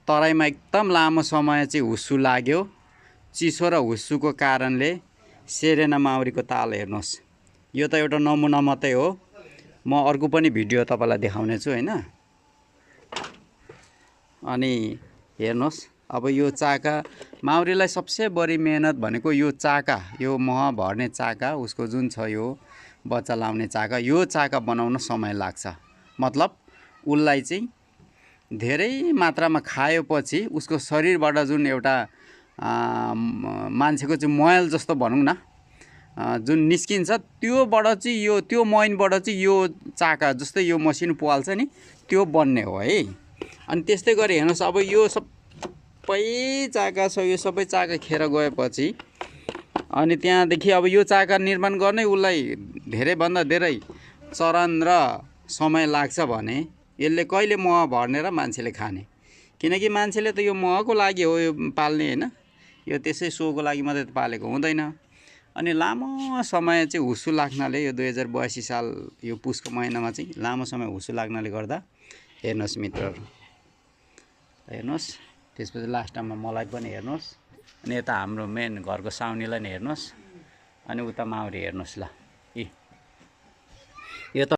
तराईमा एकदम लामो समय चाहिँ हुस्सु लाग्यो। चिसो र हुस्सुको कारणले सेरेना माउरीको ताल हेर्नुहोस्। यो त एउटा नमुना मात्रै हो। म अर्को पनि भिडियो तपाईलाई देखाउने छु हैन। अनि हेर्नुहोस्, अब यो चाका माउरीलाई सबसे बढी मेहनत भनेको यो चाका, यो मह भर्ने चाका, उसको जुन छ यो बच्चा लाउने चाका, यो चाका बनाउन समय लाग्छ। मतलब उसलाई चाहिँ धेरै मात्रामा खाएपछि उसको शरीरबाट जुन एउटा मान्छेको चाहिँ मैल जस्तो भनौँ न, जुन निस्किन्छ त्योबाट चाहिँ यो त्यो मैनबाट चाहिँ यो चाका जस्तै यो मसिनो पोल्छ नि त्यो बन्ने हो है। अनि त्यस्तै गरी हेर्नुहोस्, अब यो सबै चाका छ, यो सबै चाका खेर गएपछि अनि त्यहाँदेखि अब यो चाका निर्माण गर्नै उसलाई धेरैभन्दा धेरै चरण र समय लाग्छ भने यसले कहिले मह भर्ने र मान्छेले खाने? किनकि मान्छेले त यो महको लागि हो यो पाल्ने हैन, यो त्यसै सोको लागि मात्रै त पालेको हुँदैन। अनि लामो समय चाहिँ हुस्सु लाग्नाले यो 2082 साल यो पुसको महिनामा चाहिँ लामो समय हुस्सु लाग्नाले गर्दा हेर्नुहोस् मित्रहरू, हेर्नुहोस्, त्यसपछि लास्टमा मलाई पनि हेर्नुहोस्, अनि यता हाम्रो मेन घरको साउनीलाई नि हेर्नुहोस्, अनि उता माउरी हेर्नुहोस् ल।